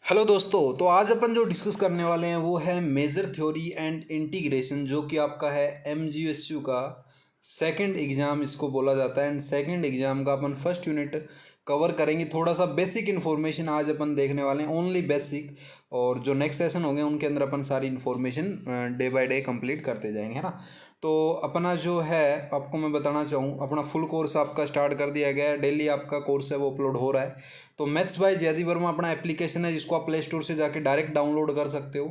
Hello दोस्तों, तो आज अपन जो डिस्कस करने वाले हैं वो है मेजर थ्योरी एंड इंटीग्रेशन, जो कि आपका है एमजीएसयू का सेकंड एग्ज़ाम इसको बोला जाता है। एंड सेकंड एग्ज़ाम का अपन फर्स्ट यूनिट कवर करेंगे। थोड़ा सा बेसिक इन्फॉर्मेशन आज अपन देखने वाले हैं, ओनली बेसिक। और जो नेक्स्ट सेशन होंगे उनके अंदर अपन सारी information day by day complete करते जाएंगे, है ना। तो अपना जो है आपको मैं बताना चाहूँ, अपना फुल कोर्स आपका स्टार्ट कर दिया गया है। डेली आपका कोर्स है वो अपलोड हो रहा है। तो मैथ्स बाय जयदीप वर्मा अपना एप्लीकेशन है, जिसको आप प्ले स्टोर से जाके डायरेक्ट डाउनलोड कर सकते हो,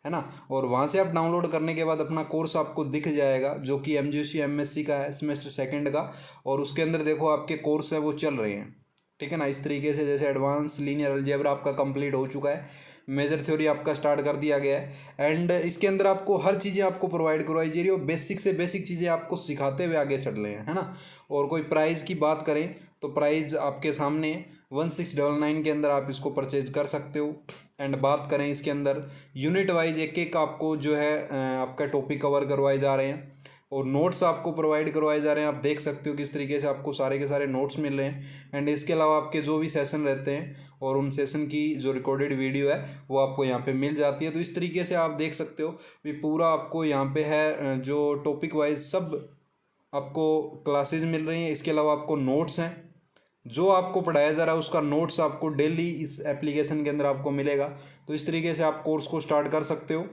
है ना। और वहाँ से आप डाउनलोड करने के बाद अपना कोर्स आपको दिख जाएगा, जो कि एमजीसी एमएससी का है, सेमेस्टर सेकंड का। और उसके अंदर देखो आपके कोर्स हैं वो चल रहे हैं, ठीक है ना। इस तरीके से जैसे एडवांस लीनियर अलजेब्रा आपका कंप्लीट हो चुका है, मेजर थ्योरी आपका स्टार्ट कर दिया गया है। एंड इसके अंदर आपको हर चीज़ें आपको प्रोवाइड करवाई जा रही है, और बेसिक से बेसिक चीज़ें आपको सिखाते हुए आगे चल रहे हैं, है ना। और कोई प्राइज़ की बात करें तो प्राइज़ आपके सामने 1699 के अंदर आप इसको परचेज कर सकते हो। एंड बात करें इसके अंदर यूनिट वाइज एक एक आपको जो है आपका टॉपिक कवर करवाए जा रहे हैं, और नोट्स आपको प्रोवाइड करवाए जा रहे हैं। आप देख सकते हो किस तरीके से आपको सारे के सारे नोट्स मिल रहे हैं। एंड इसके अलावा आपके जो भी सेशन रहते हैं और उन सेशन की जो रिकॉर्डेड वीडियो है वो आपको यहाँ पे मिल जाती है। तो इस तरीके से आप देख सकते हो भी पूरा आपको यहाँ पे है जो टॉपिक वाइज सब आपको क्लासेज मिल रही हैं। इसके अलावा आपको नोट्स हैं, जो आपको पढ़ाया जा रहा है उसका नोट्स आपको डेली इस एप्लीकेशन के अंदर आपको मिलेगा। तो इस तरीके से आप कोर्स को स्टार्ट कर सकते हो।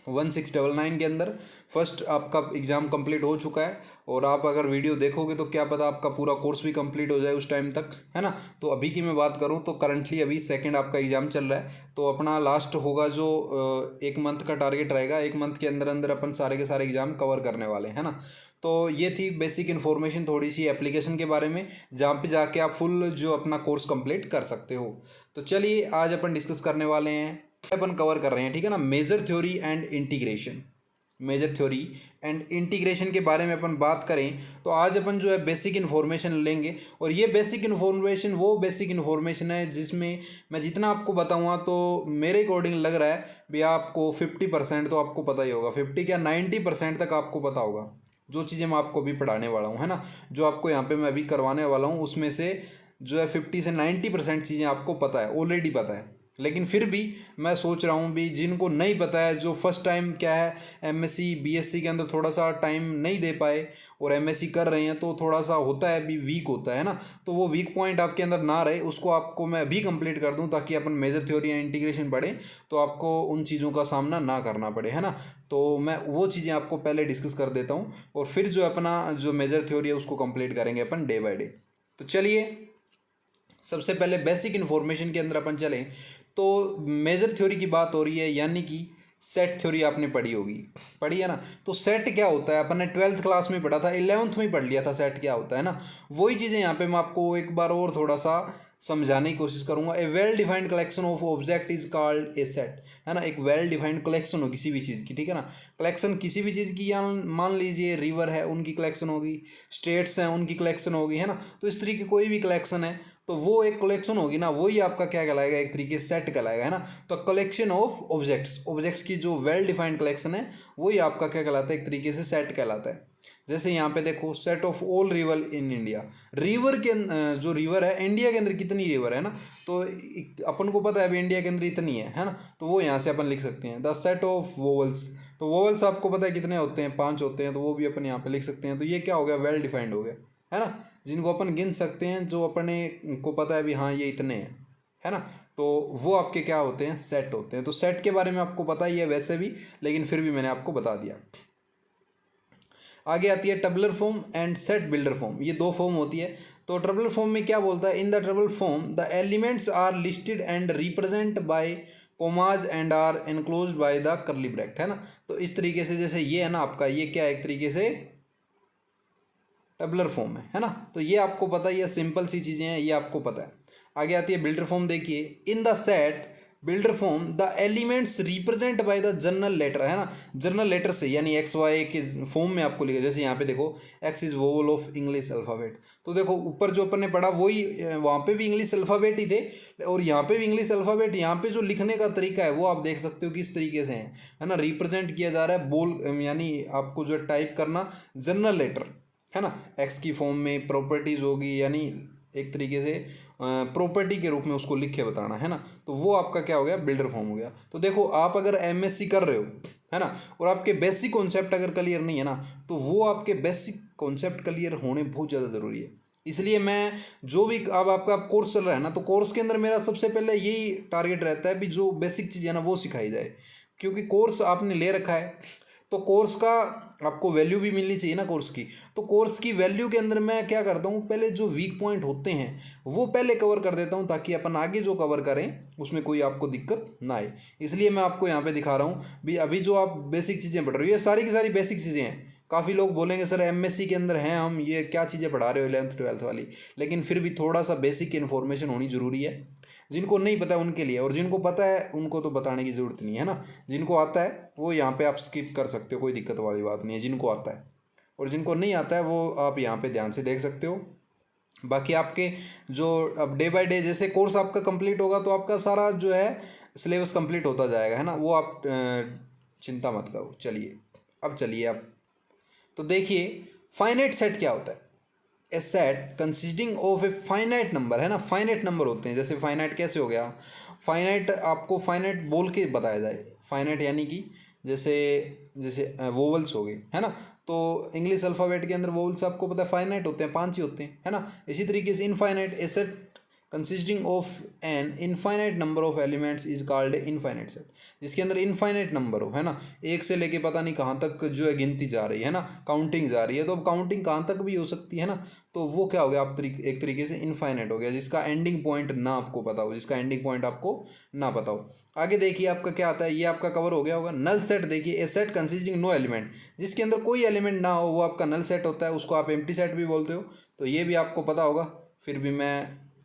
1699 के अंदर फर्स्ट आपका एग्ज़ाम कंप्लीट हो चुका है, और आप अगर वीडियो देखोगे तो क्या पता आपका पूरा कोर्स भी कंप्लीट हो जाए उस टाइम तक, है ना। तो अभी की मैं बात करूं तो करंटली अभी सेकंड आपका एग्ज़ाम चल रहा है। तो अपना लास्ट होगा जो एक मंथ का टारगेट रहेगा, एक मंथ के अंदर अंदर अपन सारे के सारे एग्ज़ाम कवर करने वाले हैं, है ना। तो ये थी बेसिक इन्फॉर्मेशन थोड़ी सी एप्लीकेशन के बारे में, जहाँ पे जाके आप फुल जो अपना कोर्स कंप्लीट कर सकते हो। तो चलिए आज अपन डिस्कस करने वाले हैं, अपन कवर कर रहे हैं, ठीक है ना, measure theory and integration. Measure theory and integration के बारे में अपन बात करें तो आज अपन जो है बेसिक इन्फॉर्मेशन लेंगे। और ये बेसिक इन्फॉर्मेशन वो बेसिक इन्फॉर्मेशन है जिसमें मैं जितना आपको बताऊंगा तो मेरे अकॉर्डिंग लग रहा है भी आपको 50% तो आपको पता ही होगा, 50 क्या 90% तक आपको पता होगा। जो चीज़ें मैं आपको अभी पढ़ाने वाला हूँ, है ना, जो आपको यहाँ पे मैं अभी करवाने वाला हूँ, उसमें से जो है 50 से 90% चीज़ें आपको पता है, ऑलरेडी पता है। लेकिन फिर भी मैं सोच रहा हूँ भी जिनको नहीं पता है, जो फर्स्ट टाइम क्या है एमएससी बीएससी के अंदर थोड़ा सा टाइम नहीं दे पाए और एमएससी कर रहे हैं, तो थोड़ा सा होता है भी वीक होता है ना। तो वो वीक पॉइंट आपके अंदर ना रहे, उसको आपको मैं अभी कंप्लीट कर दूं, ताकि अपन मेजर थ्योरी या इंटीग्रेशन पढ़ें तो आपको उन चीज़ों का सामना ना करना पड़े, है ना। तो मैं वो चीज़ें आपको पहले डिस्कस कर देता हूँ, और फिर जो अपना जो मेजर थ्योरी है उसको कंप्लीट करेंगे अपन डे बाय डे। तो चलिए सबसे पहले बेसिक इन्फॉर्मेशन के अंदर अपन चलें तो मेजर थ्योरी की बात हो रही है, यानी कि सेट थ्योरी आपने पढ़ी होगी, पढ़ी है ना। तो सेट क्या होता है अपन ने 12th क्लास में पढ़ा था, 11th में ही पढ़ लिया था सेट क्या होता है ना। वही चीज़ें यहाँ पे मैं आपको एक बार और थोड़ा सा समझाने की कोशिश करूंगा। A well defined collection of object is called a set, है ना। एक वेल डिफाइंड कलेक्शन हो किसी भी चीज़ की, ठीक है ना। कलेक्शन किसी भी चीज़ की, या मान लीजिए रिवर है उनकी कलेक्शन होगी, स्टेट्स हैं उनकी कलेक्शन होगी, है ना। तो इस तरीके कोई भी कलेक्शन है तो वो एक कलेक्शन होगी ना, वही आपका क्या कहलाएगा, एक तरीके से सेट कहलाएगा, है ना। तो कलेक्शन ऑफ ऑब्जेक्ट्स, ऑब्जेक्ट्स की जो वेल डिफाइंड कलेक्शन है वही आपका क्या कहलाता है, एक तरीके से सेट कहलाता है। जैसे यहाँ पे देखो set of all river in India, river के जो रिवर है इंडिया के अंदर कितनी रिवर है ना, तो अपन को पता है अभी इंडिया के अंदर इतनी है ना। तो वो यहाँ से अपन लिख सकते हैं द सेट ऑफ वोवल्स। तो वोवल्स आपको पता है कितने होते हैं, 5 होते हैं, तो वो भी अपन यहाँ पे लिख सकते हैं। तो ये क्या हो गया, वेल डिफाइंड हो गया, है ना, जिनको अपन गिन सकते हैं, जो अपने को पता है भी हाँ ये इतने हैं, है ना। तो वो आपके क्या होते हैं, सेट होते हैं। तो सेट के बारे में आपको पता ही है वैसे भी, लेकिन फिर भी मैंने आपको बता दिया। आगे आती है tabular form and set builder form, ये दो फॉर्म होती है। तो टबलर फॉर्म में क्या बोलता है, in the tabular form the elements are listed and represent by commas and are enclosed by the curly bracket, है ना। तो इस तरीके से जैसे ये है ना आपका, ये क्या है, एक तरीके से टेबलर फॉर्म है ना। तो ये आपको पता है, ये सिंपल सी चीज़ें हैं, ये आपको पता है। आगे आती है बिल्डर फॉर्म, देखिए in the set builder form the elements represent by the general letter, है ना। जनरल लेटर से यानी एक्स वाई के फॉर्म में आपको लिखा, जैसे यहाँ पे देखो x is vowel of English alphabet. तो देखो ऊपर जो अपन ने पढ़ा वही वहाँ पे भी इंग्लिश अल्फ़ाबेट ही थे, और यहाँ पे भी इंग्लिश अल्फ़ाबेट। यहाँ पे जो लिखने का तरीका है वो आप देख सकते हो किस तरीके से है ना, रिप्रेजेंट किया जा रहा है बोल, यानी आपको जो टाइप करना जनरल लेटर, है ना। एक्स की फॉर्म में प्रॉपर्टीज़ होगी, यानी एक तरीके से प्रॉपर्टी के रूप में उसको लिख के बताना, है ना। तो वो आपका क्या हो गया, बिल्डर फॉर्म हो गया। तो देखो आप अगर एमएससी कर रहे हो, है ना, और आपके बेसिक कॉन्सेप्ट अगर क्लियर नहीं है ना, तो वो आपके बेसिक कॉन्सेप्ट क्लियर होने बहुत ज़्यादा ज़रूरी है। इसलिए मैं जो भी अब आपका कोर्स चल रहा है ना, तो कोर्स के अंदर मेरा सबसे पहले यही टारगेट रहता है भी जो बेसिक चीज़ है ना वो सिखाई जाए, क्योंकि कोर्स आपने ले रखा है तो कोर्स का आपको वैल्यू भी मिलनी चाहिए ना कोर्स की। तो कोर्स की वैल्यू के अंदर मैं क्या करता हूँ, पहले जो वीक पॉइंट होते हैं वो पहले कवर कर देता हूँ, ताकि अपन आगे जो कवर करें उसमें कोई आपको दिक्कत ना आए। इसलिए मैं आपको यहाँ पे दिखा रहा हूँ भी अभी जो आप बेसिक चीज़ें पढ़ रहे हो ये सारी की सारी बेसिक चीज़ें हैं। काफ़ी लोग बोलेंगे सर एमएससी के अंदर हैं हम, ये क्या चीज़ें पढ़ा रहे हो 11th 12th वाली, लेकिन फिर भी थोड़ा सा बेसिक इन्फॉर्मेशन होनी ज़रूरी है। जिनको नहीं पता है उनके लिए, और जिनको पता है उनको तो बताने की ज़रूरत नहीं है ना। जिनको आता है वो यहाँ पे आप स्किप कर सकते हो, कोई दिक्कत वाली बात नहीं है जिनको आता है, और जिनको नहीं आता है वो आप यहाँ पे ध्यान से देख सकते हो। बाकी आपके जो अब डे बाय डे जैसे कोर्स आपका कंप्लीट होगा तो आपका सारा जो है सिलेबस कंप्लीट होता जाएगा, है ना, वो आप चिंता मत करो। चलिए अब चलिए आप तो देखिए फाइनाइट सेट क्या होता है। A set consisting of a finite number, है ना, फाइनाइट नंबर होते हैं। जैसे फाइनाइट कैसे हो गया, फाइनाइट आपको फाइनाइट बोल के बताया जाए। फाइनाइट यानी कि जैसे जैसे वोवल्स हो गए, है ना, तो इंग्लिश अल्फ़ाबेट के अंदर वोवल्स आपको पता है फाइनाइट होते हैं, 5 ही होते हैं, है ना। इसी तरीके से infinite A set consisting of an infinite number of elements is called A infinite set. जिसके अंदर इनफाइनाइट नंबर हो, है ना, एक से लेके पता नहीं कहाँ तक जो है गिनती जा रही है ना, काउंटिंग जा रही है, तो अब काउंटिंग कहाँ तक भी हो सकती है ना, तो वो क्या हो गया आप एक तरीके से इनफाइनाइट हो गया, जिसका एंडिंग पॉइंट ना आपको पता हो, जिसका एंडिंग पॉइंट आपको ना पता हो। आगे देखिए आपका क्या आता है, ये आपका कवर हो गया होगा। नल सेट देखिए ए सेट कंसिस्टिंग नो एलिमेंट, जिसके अंदर कोई एलिमेंट ना हो वो आपका नल सेट होता है, उसको आप एम्प्टी सेट भी बोलते हो। तो ये भी आपको पता होगा। फिर भी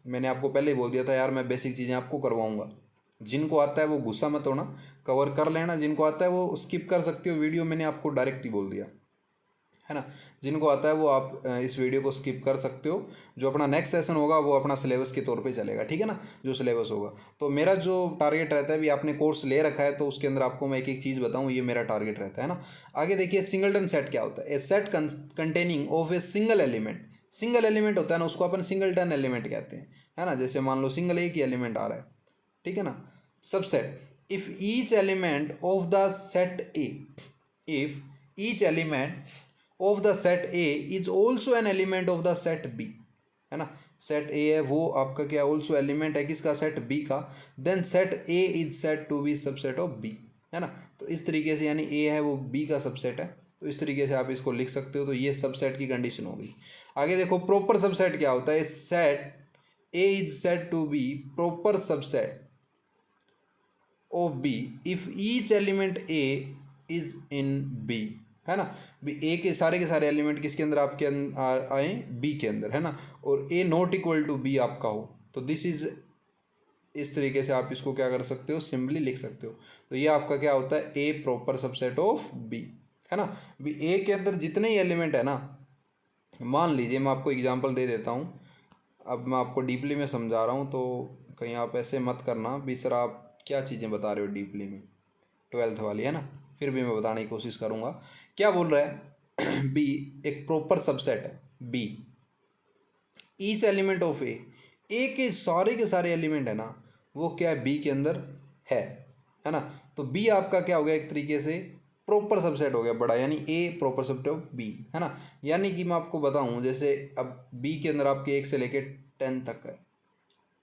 मैंने आपको पहले ही बोल दिया था यार, मैं बेसिक चीज़ें आपको करवाऊंगा। जिनको आता है वो गुस्सा मत होना, कवर कर लेना। जिनको आता है वो स्किप कर सकते हो वीडियो, मैंने आपको डायरेक्ट ही बोल दिया, है ना। जिनको आता है वो आप इस वीडियो को स्किप कर सकते हो। जो अपना नेक्स्ट सेशन होगा वो अपना सिलेबस के तौर पे चलेगा, ठीक है ना, जो सिलेबस होगा। तो मेरा जो टारगेट रहता है, भी आपने कोर्स ले रखा है तो उसके अंदर आपको मैं एक एक चीज़ बताऊँ, ये मेरा टारगेट रहता है ना। आगे देखिए सिंगलटन सेट क्या होता है। A set containing of a single element, single element होता है ना, उसको अपन सिंगलटन एलिमेंट कहते हैं, है ना। जैसे मान लो सिंगल एक ही एलिमेंट आ रहा है, ठीक है ना। Subset if each element of the set A, if each element of the set A is also an element of the set B, है ना। सेट ए है वो आपका क्या ऑल्सो एलिमेंट है किसका, सेट बी का, then set A is set to be subset of B, है ना। तो इस तरीके से यानी ए है वो बी का सबसेट है, तो इस तरीके से आप इसको लिख सकते हो। तो ये सबसेट की कंडीशन हो गई। आगे देखो प्रॉपर सबसेट क्या होता है। Set A is set to be proper subset of B if each element A is in B, है ना। भी ए के सारे एलिमेंट किसके अंदर आपके आए, बी के अंदर, है ना, और ए नॉट इक्वल टू बी आपका हो, तो दिस इज, इस तरीके से आप इसको क्या कर सकते हो, सिंपली लिख सकते हो। तो ये आपका क्या होता है, ए प्रॉपर सबसेट ऑफ बी, है ना। भी ए के अंदर जितने ही एलिमेंट है ना, मान लीजिए मैं आपको एग्जांपल दे देता हूँ। अब मैं आपको डीपली में समझा रहा हूँ, तो कहीं आप ऐसे मत करना भी सर आप क्या चीज़ें बता रहे हो डीपली में, 12th वाली, है ना। फिर भी मैं बताने की कोशिश करूँगा। क्या बोल रहा है बी एक प्रॉपर सबसेट है, बी ईच एलिमेंट ऑफ ए के सारे एलिमेंट है ना वो क्या है, बी के अंदर है ना। तो बी आपका क्या हो गया, एक तरीके से प्रॉपर सबसेट हो गया बड़ा, यानी ए प्रॉपर सबसेट ऑफ बी, है ना। यानी कि मैं आपको बताऊं, जैसे अब बी के अंदर आपके 1 से लेके 10 तक है,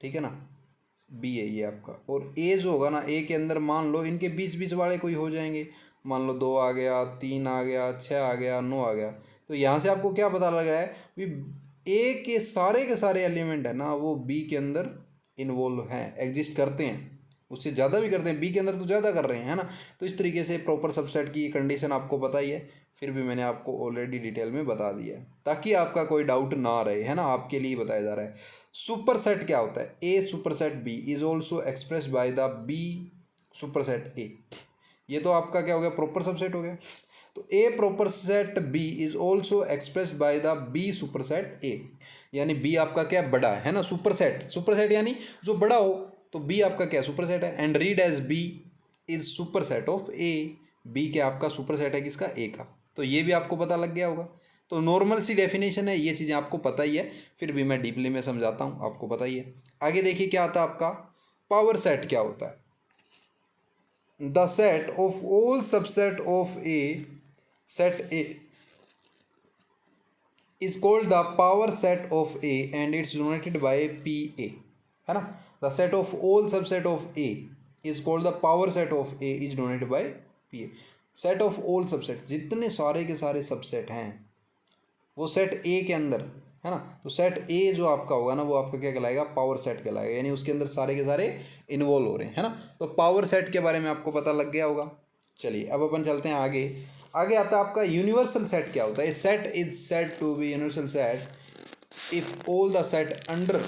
ठीक है ना, बी है ये आपका। और ए जो होगा ना, ए के अंदर मान लो इनके बीच बीच वाले कोई हो जाएंगे, मान लो 2 आ गया, 3 आ गया, 6 आ गया, 9 आ गया। तो यहाँ से आपको क्या पता लग रहा है भी ए के सारे एलिमेंट है ना वो बी के अंदर इन्वॉल्व हैं, एग्जिस्ट करते हैं, उससे ज़्यादा भी करते हैं, बी के अंदर तो ज़्यादा कर रहे हैं, है ना। तो इस तरीके से प्रॉपर सबसेट की कंडीशन आपको पता ही है, फिर भी मैंने आपको ऑलरेडी डिटेल में बता दिया है ताकि आपका कोई डाउट ना रहे, है ना, आपके लिए बताया जा रहा है। सुपर सेट क्या होता है, A super set B is also express by the B super set A. ये तो आपका क्या हो गया, प्रॉपर सबसेट हो गया। तो A proper set B is also express by the B super set A, यानी बी आपका क्या बड़ा है ना, सुपर सेट यानी जो बड़ा हो, तो बी आपका क्या सुपर सेट है। And read as B is super set of A, B क्या आपका सुपर सेट है किसका, ए का। तो ये भी आपको पता लग गया होगा। तो नॉर्मल सी डेफिनेशन है, ये चीज़ें आपको पता ही है, फिर भी मैं डीपली में समझाता हूँ, आपको पता ही है। आगे देखिए क्या आता है आपका पावर सेट क्या होता है। The set of all subset of A set A is called the power set of A and it's denoted by P A, है ना। The set of all subset of A is called the power set of A is denoted by P A. Set of all subset, जितने सारे के सारे subset हैं वो set ए के अंदर, है ना। तो सेट ए जो आपका होगा ना वो आपका क्या कहलाएगा, पावर सेट कहलाएगा, यानी उसके अंदर सारे के सारे इन्वॉल्व हो रहे हैं, है ना। तो पावर सेट के बारे में आपको पता लग गया होगा। चलिए अब अपन चलते हैं आगे। आगे आता है आपका यूनिवर्सल सेट क्या होता है। A set is said to be universal set if all the set under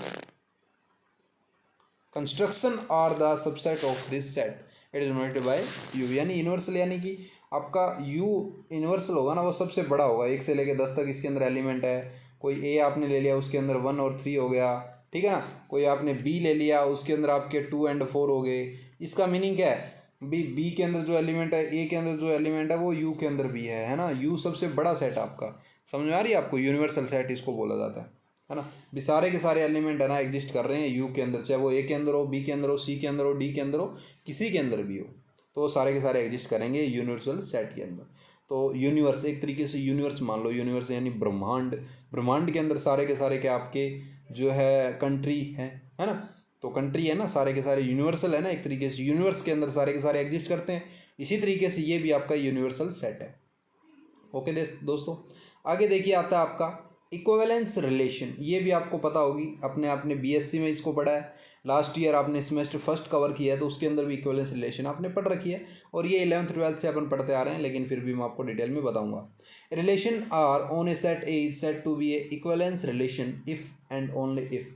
construction are the subset of this set it is denoted by U. यानी यूनिवर्सल यानी कि आपका यू यूनिवर्सल होगा ना वो सबसे बड़ा होगा, 1 से लेकर 10 तक इसके अंदर एलिमेंट है। कोई ए आपने ले लिया उसके अंदर 1 और 3 हो गया, ठीक है ना। कोई आपने बी ले लिया उसके अंदर आपके 2 और 4 हो गए। इसका मीनिंग क्या है, बी के अंदर जो एलिमेंट है, ए के अंदर जो एलिमेंट है वो यू के अंदर भी है ना। यू सबसे बड़ा सेट आपका, समझ में आ रही है आपको, यूनिवर्सल सेट इसको बोला जाता है ना। भी सारे के सारे एलिमेंट है ना एग्जिस्ट कर रहे हैं यू के अंदर, चाहे वो ए के अंदर हो, बी के अंदर हो, सी के अंदर हो, डी के अंदर हो, किसी के अंदर भी हो, तो वो सारे के सारे एग्जिस्ट करेंगे यूनिवर्सल सेट के अंदर। तो यूनिवर्स एक तरीके से यूनिवर्स मान लो, यूनिवर्स यानी ब्रह्मांड। ब्रह्मांड के अंदर सारे के सारे क्या आपके जो है कंट्री है ना। तो कंट्री है ना, सारे के सारे यूनिवर्सल है ना, एक तरीके से यूनिवर्स के अंदर सारे के सारे एग्जिस्ट करते हैं। इसी तरीके से ये भी आपका यूनिवर्सल सेट है। ओके दोस्तों, आगे देखिए आता है आपका इक्विवेलेंस रिलेशन। ये भी आपको पता होगी, आपने बीएससी में इसको पढ़ा है, लास्ट ईयर आपने सेमेस्टर फर्स्ट कवर किया है, तो उसके अंदर भी इक्विवेलेंस रिलेशन आपने पढ़ रखी है। और ये 11th 12th से अपन पढ़ते आ रहे हैं, लेकिन फिर भी मैं आपको डिटेल में बताऊंगा। Relation R on a set A is said to be a equivalence relation if and only if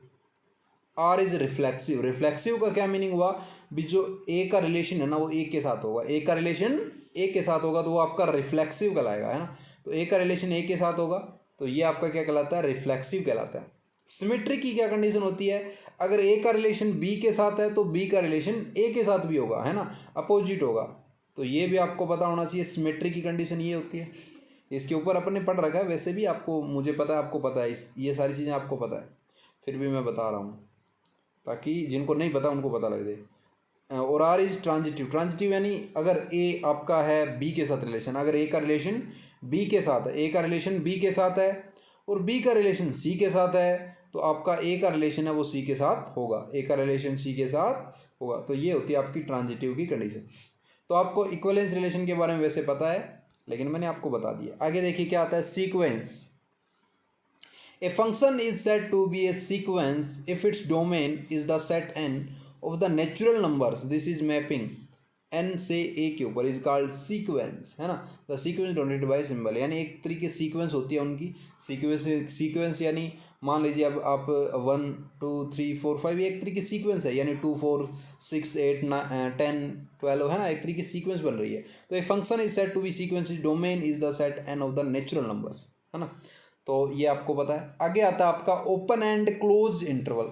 R is reflexive. Reflexive का क्या मीनिंग हुआ, भी जो ए का रिलेशन है ना वो ए के साथ होगा, ए का रिलेशन ए के साथ होगा तो वो आपका रिफ्लेक्सिव कहलाएगा, है ना। तो ए का रिलेशन ए के साथ होगा तो ये आपका क्या कहलाता है, रिफ्लेक्सिव कहलाता है। सिमेट्री की क्या कंडीशन होती है, अगर ए का रिलेशन बी के साथ है तो बी का रिलेशन ए के साथ भी होगा, है ना, अपोजिट होगा। तो ये भी आपको पता होना चाहिए, सिमेट्री की कंडीशन ये होती है। इसके ऊपर अपन ने पढ़ रखा है, वैसे भी आपको, मुझे पता है आपको पता है, ये सारी चीज़ें आपको पता है, फिर भी मैं बता रहा हूँ ताकि जिनको नहीं पता उनको पता लग जाए। और आर इज ट्रांजिटिव। ट्रांजिटिव यानी अगर ए आपका है बी के साथ रिलेशन, अगर ए का रिलेशन बी के साथ है, ए का रिलेशन बी के साथ है और बी का रिलेशन सी के साथ है, तो आपका ए का रिलेशन है वो सी के साथ होगा, ए का रिलेशन सी के साथ होगा। तो ये होती है आपकी ट्रांजिटिव की कंडीशन। तो आपको इक्विवेलेंस रिलेशन के बारे में वैसे पता है, लेकिन मैंने आपको बता दिया। आगे देखिए क्या आता है, sequence. A function is said to be a sequence if its domain is the set n of the natural numbers. This is mapping n से a के ऊपर is called sequence, है ना। The sequence denoted by symbol, यानी एक तरीके sequence होती है उनकी। सीक्वेंस यानी मान लीजिए अब आप 1 2 3 4 5 एक तरीके सीक्वेंस है, यानी 2 4 6 8 10 12, है ना, एक तरीके सीक्वेंस बन रही है। तो a function is said to be sequence domain is the set n of the natural numbers, है ना। तो ये आपको पता है। आगे आता है आपका ओपन एंड क्लोज इंटरवल।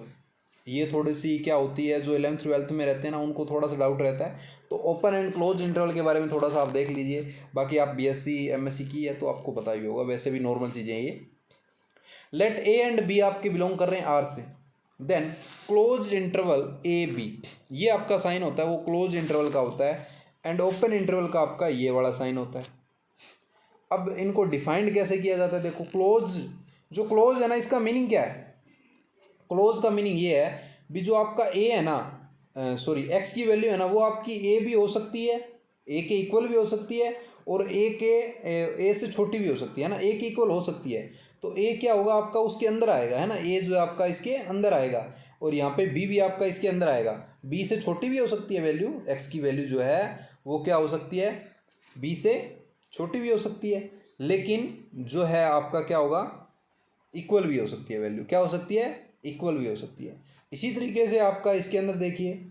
ये थोड़ी सी क्या होती है, जो 11th 12th में रहते हैं ना उनको थोड़ा सा डाउट रहता है। तो ओपन एंड क्लोज इंटरवल के बारे में थोड़ा सा आप देख लीजिए, बाकी आप बीएससी एमएससी की है तो आपको पता ही होगा, वैसे भी नॉर्मल चीज़ें हैं ये। लेट ए एंड बी आपके बिलोंग कर रहे हैं आर से, then close interval A B, ये आपका साइन होता है वो क्लोज इंटरवल का होता है, एंड ओपन इंटरवल का आपका ये वाला साइन होता है। अब इनको डिफाइंड कैसे किया जाता है, देखो क्लोज, जो क्लोज है ना इसका मीनिंग क्या है, क्लोज का मीनिंग ये है भी जो आपका ए है ना, सॉरी एक्स की वैल्यू है ना वो आपकी ए भी हो सकती है, ए के इक्वल भी हो सकती है, और ए से छोटी भी हो सकती है ना, ए के इक्वल हो सकती है। तो ए क्या होगा आपका उसके अंदर आएगा, है ना, ए जो है आपका इसके अंदर आएगा, और यहाँ पे बी भी आपका इसके अंदर आएगा। बी से छोटी भी हो सकती है वैल्यू, एक्स की वैल्यू जो है वो क्या हो सकती है, बी से छोटी भी हो सकती है, लेकिन जो है आपका क्या होगा, इक्वल भी हो सकती है वैल्यू, क्या हो सकती है, इक्वल भी हो सकती है। इसी तरीके से आपका इसके अंदर देखिए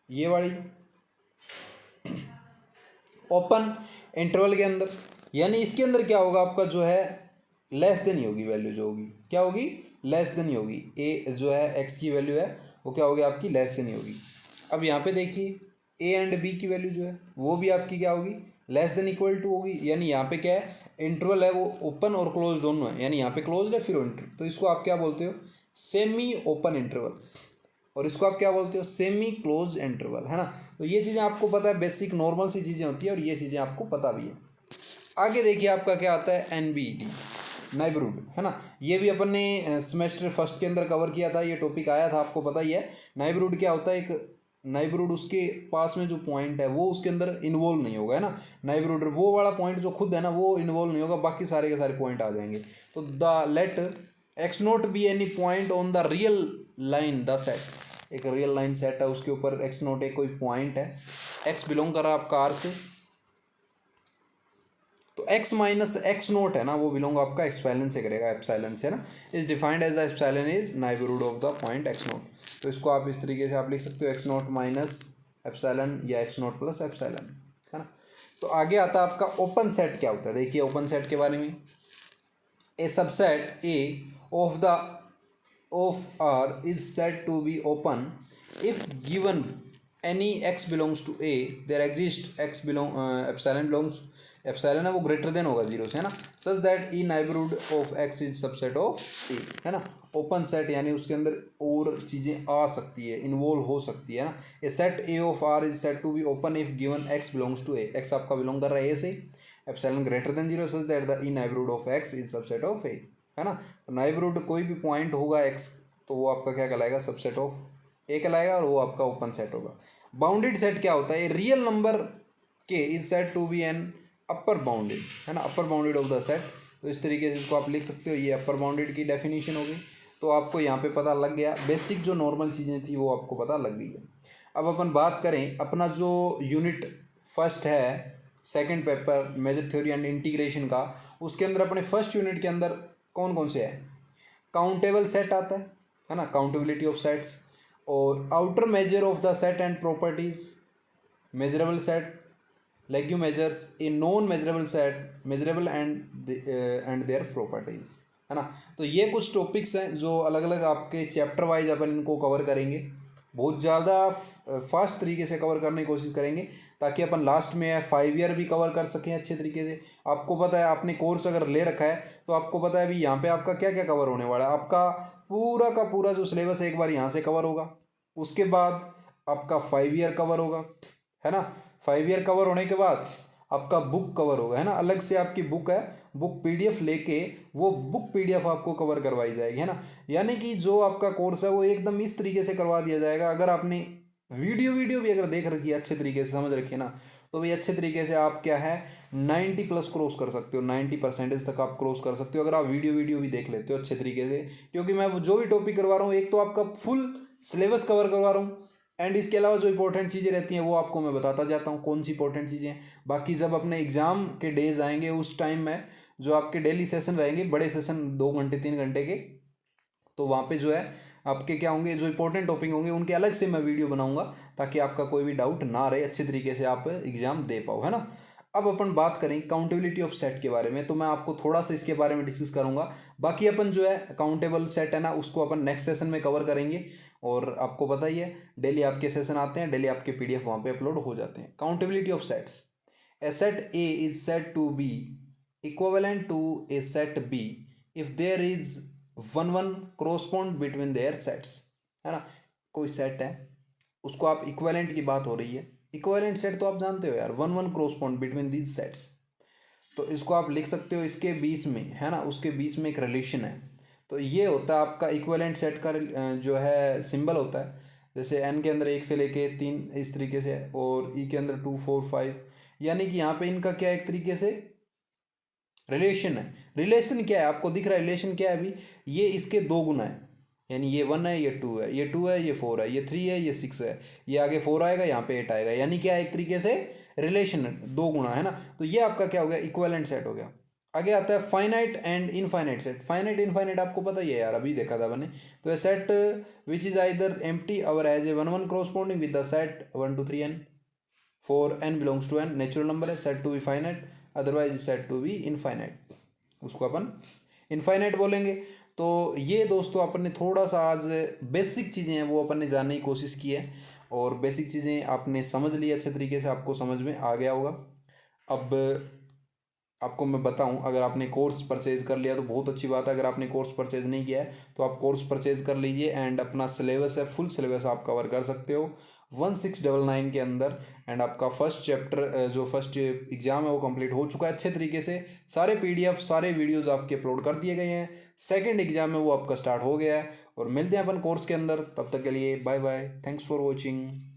ये वाली ओपन इंटरवल के अंदर, यानी इसके अंदर क्या होगा आपका जो है लेस देन ही होगी वैल्यू, जो होगी क्या होगी, लेस देन ही होगी। ए जो है एक्स की वैल्यू है वो क्या होगी आपकी, लेस देन ही होगी। अब यहाँ पे देखिए ए एंड बी की वैल्यू जो है वो भी आपकी क्या होगी, लेस देन इक्वल टू होगी, यानी यहाँ पे क्या है इंटरवल है वो ओपन और क्लोज दोनों है, यानी यहाँ पे क्लोज है फिर इंटर, तो इसको आप क्या बोलते हो, सेमी ओपन इंटरवल, और इसको आप क्या बोलते हो, सेमी क्लोज इंटरवल, है ना। तो ये चीज़ें आपको पता है, बेसिक नॉर्मल सी चीज़ें होती है और ये चीज़ें आपको पता भी है। आगे देखिए आपका क्या आता है, NBD नाइबरहुड, है ना। ये भी अपन ने सेमेस्टर फर्स्ट के अंदर कवर किया था, ये टॉपिक आया था, आपको पता ही है। नाइबरहुड क्या होता है, एक नाइबरहुड उसके पास में जो पॉइंट है वो उसके अंदर इन्वॉल्व नहीं होगा, है ना। नाइबरहुड वो वाला पॉइंट जो खुद है ना वो इन्वॉल्व नहीं होगा, बाकी सारे के सारे पॉइंट आ जाएंगे। तो the let X naught be any point on the real line the set, एक रियल लाइन सेट है उसके ऊपर एक्स नॉट एक कोई पॉइंट है, एक्स बिलोंग कर रहा है आपका आर से, तो x माइनस एक्स नोट है ना वो बिलोंग आपका एप्सिलॉन से करेगा, एप्सिलॉन से, ना। Is defined as the epsilon is neighbourhood of the point X naught. तो इसको आप इस तरीके से आप लिख सकते हो, एक्स नोट माइनस एप्सिलॉन या एक्स नोट प्लस एप्सिलॉन, है ना। तो आगे आता है आपका ओपन सेट क्या होता है, देखिए ओपन सेट के बारे में, a subset A of the of R is said to be open if given any x belongs to a there exists x belong epsilon belongs epsilon है वो ग्रेटर देन होगा जीरो से, है ना, such that e neighbourhood of x is subset of A, है ना। Open set यानी उसके अंदर और चीज़ें आ सकती है, इन्वॉल्व हो सकती है ना। A set A of R is set to be open if given x belongs to A, x आपका बिलोंग कर रहा है ए से, epsilon greater than zero, such that the e neighbourhood of x is subset of A, है ना। तो neighbourhood कोई भी पॉइंट होगा एक्स तो वो आपका क्या कहलाएगा, सबसेट ऑफ ए कहलाएगा, और वो आपका ओपन सेट होगा। बाउंडेड सेट क्या होता है, रियल नंबर के is set to be an upper bounded, है ना, upper bounded of the set. तो इस तरीके से इसको आप लिख सकते हो, ये अपर बाउंडेड की डेफिनेशन होगी। तो आपको यहाँ पे पता लग गया, बेसिक जो नॉर्मल चीज़ें थी वो आपको पता लग गई है। अब अपन बात करें अपना जो यूनिट फर्स्ट है second paper measure theory and integration का, उसके अंदर अपने फर्स्ट यूनिट के अंदर कौन कौन से है, काउंटेबल सेट आता है ना, काउंटेबिलिटी ऑफ सेट्स, और outer measure of the set and properties, measurable set, Lebesgue measures, a non measurable set, measurable and their properties, है ना। तो ये कुछ टॉपिक्स हैं जो अलग अलग आपके चैप्टर वाइज अपन इनको कवर करेंगे, बहुत ज़्यादा फास्ट तरीके से कवर करने की कोशिश करेंगे ताकि अपन लास्ट में 5 ईयर भी कवर कर सकें अच्छे तरीके से। आपको पता है आपने कोर्स अगर ले रखा है तो आपको पता है अभी यहाँ पे आपका क्या क्या कवर होने वाला है, आपका पूरा का पूरा जो सिलेबस है एक बार यहाँ से कवर होगा, उसके बाद आपका 5 ईयर कवर होगा, है ना। 5 ईयर कवर होने के बाद आपका बुक कवर होगा, है ना, अलग से आपकी बुक है, बुक पीडीएफ लेके वो बुक पीडीएफ आपको कवर करवाई जाएगी, है ना। यानी कि जो आपका कोर्स है वो एकदम इस तरीके से करवा दिया जाएगा। अगर आपने वीडियो भी अगर देख रखी है अच्छे तरीके से समझ रखी है ना, तो भाई अच्छे तरीके से आप क्या है 90+ क्रॉस कर सकते हो, 90% तक आप क्रॉस कर सकते हो अगर आप वीडियो भी देख लेते हो अच्छे तरीके से। क्योंकि मैं जो भी टॉपिक करवा रहा हूँ एक तो आपका फुल सिलेबस कवर करवा रहा हूँ, एंड इसके अलावा जो इंपॉर्टेंट चीज़ें रहती हैं वो आपको मैं बताता जाता हूँ कौन सी इंपॉर्टेंट चीज़ें हैं। बाकी जब अपने एग्ज़ाम के डेज आएंगे उस टाइम में जो आपके डेली सेशन रहेंगे, बड़े सेशन 2 घंटे 3 घंटे के, तो वहाँ पे जो है आपके क्या होंगे, जो इंपॉर्टेंट टॉपिक होंगे उनके अलग से मैं वीडियो बनाऊंगा ताकि आपका कोई भी डाउट ना रहे, अच्छे तरीके से आप एग्ज़ाम दे पाओ, है ना। अब अपन बात करें काउंटेबिलिटी ऑफ सेट के बारे में, तो मैं आपको थोड़ा सा इसके बारे में डिस्कस करूंगा। बाकी अपन जो है काउंटेबल सेट है ना उसको अपन नेक्स्ट सेशन में कवर करेंगे, और आपको पता ही है डेली आपके सेशन आते हैं, डेली आपके पीडीएफ वहाँ पे अपलोड हो जाते हैं। Countability of sets, a set A is said to be equivalent to a set B if there is 1 correspond between there sets, है ना। कोई सेट है उसको आप इक्विवेलेंट की बात हो रही है, इक्विवेलेंट सेट तो आप जानते हो यार, 1 correspond बिटवीन दीज सेट्स, तो इसको आप लिख सकते हो इसके बीच में, है ना, उसके बीच में एक रिलेशन है। तो ये होता है आपका इक्विवेलेंट सेट का जो है सिंबल होता है, जैसे एन के अंदर 1 से लेके 3 इस तरीके से, और ई के अंदर 2 4 5, यानी कि यहाँ पे इनका क्या एक तरीके से रिलेशन है। रिलेशन क्या है आपको दिख रहा है, रिलेशन क्या है अभी, ये इसके 2 गुना है, यानी ये 1 है ये 2 है, ये 2 है ये 4 है, ये 3 है ये 6 है, ये आगे 4 आएगा यहाँ पे 8 आएगा, यानी क्या एक तरीके से रिलेशन 2 गुना, है ना। तो ये आपका क्या हो गया, इक्विवेलेंट सेट हो गया। आगे आता है finite and infinite set. Finite infinite आपको पता ही है यार, अभी देखा था मैंने। तो a set which is either empty or as a 1 corresponding with the set 1 2 3 n for n belongs to n, natural number है, set to be finite otherwise set to be infinite, उसको अपन इनफाइनाइट बोलेंगे। तो ये दोस्तों अपन ने थोड़ा सा आज बेसिक चीज़ें हैं वो अपन ने जानने की कोशिश की है, और बेसिक चीज़ें आपने समझ ली अच्छे तरीके से, आपको समझ में आ गया होगा। अब आपको मैं बताऊं, अगर आपने कोर्स परचेज कर लिया तो बहुत अच्छी बात है। अगर आपने कोर्स परचेज नहीं किया है तो आप कोर्स परचेज कर लीजिए एंड अपना सिलेबस है, फुल सिलेबस आप कवर कर सकते हो 1699 के अंदर। एंड आपका फर्स्ट चैप्टर जो फर्स्ट एग्जाम है वो कंप्लीट हो चुका है अच्छे तरीके से। सारे पीडीएफ सारे वीडियोस आपके अपलोड कर दिए गए हैं। सेकंड एग्जाम है वो आपका स्टार्ट हो गया है। और मिलते हैं अपन कोर्स के अंदर, तब तक के लिए bye bye, thanks for watching.